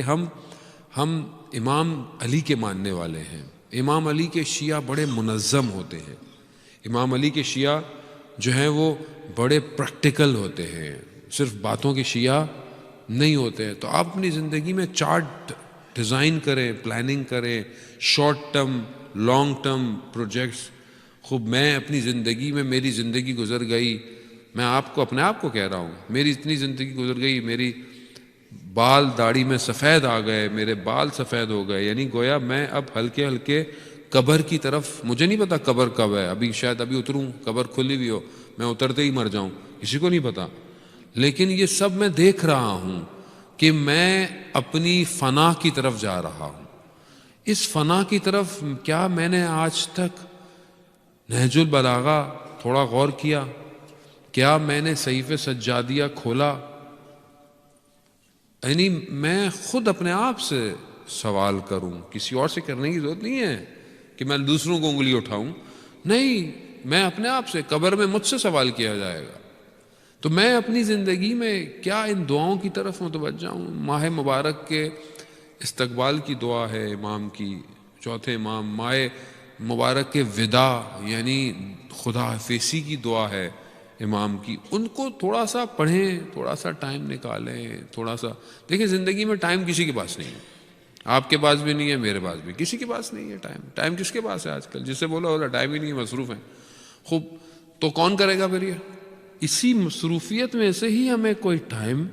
ہم امام علی کے ماننے والے ہیں. امام علی کے شیعہ بڑے منظم ہوتے ہیں. امام علی کے شیعہ جو ہیں وہ بڑے پریکٹیکل ہوتے ہیں، صرف باتوں کے شیعہ نہیں ہوتے ہیں. تو آپ اپنی زندگی میں چارٹ ڈیزائن کریں، پلاننگ کریں، short term long term projects. خوب میں اپنی زندگی میں، میری زندگی گزر گئی، میں آپ کو اپنے آپ کو کہہ رہا ہوں، میری اتنی زندگی گزر گئی، میری بال داڑھی میں سفید آ گئے، میرے بال سفید ہو گئے، یعنی گویا میں اب ہلکے ہلکے قبر کی طرف، مجھے نہیں پتا قبر کب ہے، ابھی شاید ابھی اتروں، قبر کھلی ہوئی ہو، میں اترتے ہی مر جاؤں، کسی کو نہیں پتا. لیکن یہ سب میں دیکھ رہا ہوں کہ میں اپنی فنا کی طرف جا رہا ہوں. اس فنا کی طرف کیا میں نے آج تک نہج البلاغہ تھوڑا غور کیا؟ کیا میں نے صحیفہ سجادیہ کھولا؟ یعنی میں خود اپنے آپ سے سوال کروں، کسی اور سے کرنے کی ضرورت نہیں ہے کہ میں دوسروں کو انگلی اٹھاؤں. نہیں، میں اپنے آپ سے، قبر میں مجھ سے سوال کیا جائے گا. تو میں اپنی زندگی میں کیا ان دعاؤں کی طرف متوجہ ہوں؟ ماہ مبارک کے استقبال کی دعا ہے امام کی، چوتھے امام. ماہ مبارک کے وداع یعنی خدا حافظی کی دعا ہے امام کی. ان کو تھوڑا سا پڑھیں، تھوڑا سا ٹائم نکالیں، تھوڑا سا دیکھیں. زندگی میں ٹائم کسی کے پاس نہیں ہے، آپ کے پاس بھی نہیں ہے، میرے پاس بھی، کسی کے پاس نہیں ہے ٹائم. ٹائم کس کے پاس ہے آج کل؟ جس سے بولا ٹائم ہی نہیں ہے، مصروف ہیں. خوب، تو کون کرے گا پھر یہ؟ اسی مصروفیت میں سے ہی ہمیں کوئی ٹائم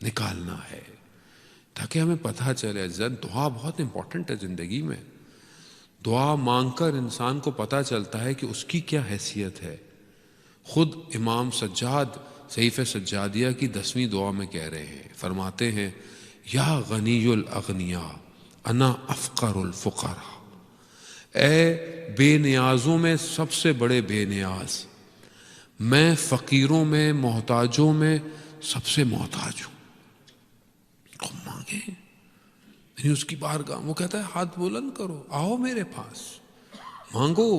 نکالنا ہے تاکہ ہمیں پتہ چلے. دعا بہت امپورٹنٹ ہے زندگی میں. دعا مانگ کر انسان کو پتہ چلتا ہے کہ اس کی کیا حیثیت ہے. خود امام سجاد صحیفہ سجادیہ کی 10ویں دعا میں کہہ رہے ہیں، فرماتے ہیں یا غنی الاغنیاء انا افقر الفقراء. اے بے نیازوں میں سب سے بڑے بے نیاز، میں فقیروں میں، محتاجوں میں سب سے محتاج ہوں. خود مانگیں، یعنی اس کی بارگاہ. وہ کہتا ہے ہاتھ بلند کرو، آؤ میرے پاس، مانگو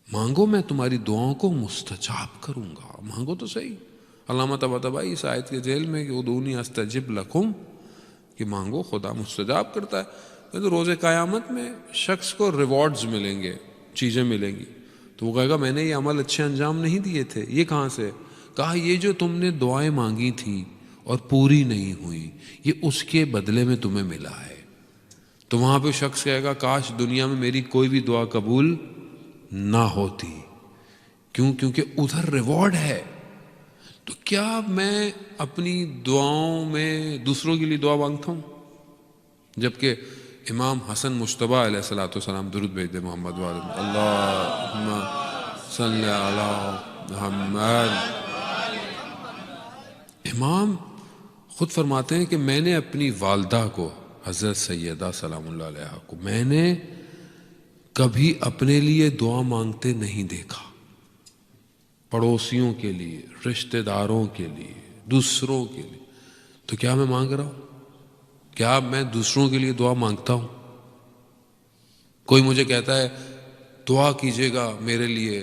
مانگو، میں تمہاری دعاؤں کو مستجاب کروں گا. مانگو تو صحیح. علامہ طباطبائی اس آیت کے ذیل میں کہ ادعونی استجب لکم، کہ مانگو، خدا مستجاب کرتا ہے. تو روز قیامت میں شخص کو ریوارڈز ملیں گے، چیزیں ملیں گی. تو وہ کہے گا میں نے یہ عمل اچھے انجام نہیں دیے تھے. یہ کہاں سے؟ کہا یہ جو تم نے دعائیں مانگی تھیں اور پوری نہیں ہوئی، یہ اس کے بدلے میں تمہیں ملا ہے. تو وہاں پہ شخص کہے گا کاش دنیا میں میری کوئی بھی دعا قبول نہ ہوتی. کیوں؟ کیونکہ ادھر ریوارڈ ہے. تو کیا میں اپنی دعاؤں میں دوسروں کے لیے دعا مانگتا ہوں؟ جبکہ امام حسن مجتبیٰ علیہ الصلوۃ والسلام، درود بھیج دے محمد والد اللہم صلی علی محمد. امام خود فرماتے ہیں کہ میں نے اپنی والدہ کو، حضرت سیدہ سلام اللہ علیہا کو، میں نے کبھی اپنے لیے دعا مانگتے نہیں دیکھا. پڑوسیوں کے لیے، رشتہ داروں کے لیے، دوسروں کے لیے. تو کیا میں مانگ رہا ہوں؟ کیا میں دوسروں کے لیے دعا مانگتا ہوں؟ کوئی مجھے کہتا ہے دعا کیجیے گا میرے لیے،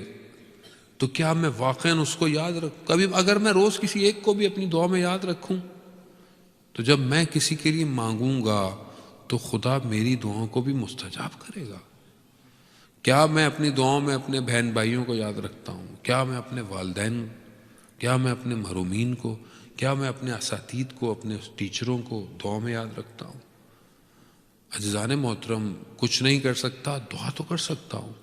تو کیا میں واقعاً اس کو یاد رکھوں؟ کبھی اگر میں روز کسی ایک کو بھی اپنی دعا میں یاد رکھوں، تو جب میں کسی کے لیے مانگوں گا تو خدا میری دعاؤں کو بھی مستجاب کرے گا. کیا میں اپنی دعاؤں میں اپنے بہن بھائیوں کو یاد رکھتا ہوں؟ کیا میں اپنے والدین، کیا میں اپنے محرومین کو، کیا میں اپنے اساتید کو، اپنے ٹیچروں کو دعاؤں میں یاد رکھتا ہوں؟ عزیزان محترم، کچھ نہیں کر سکتا، دعا تو کر سکتا ہوں.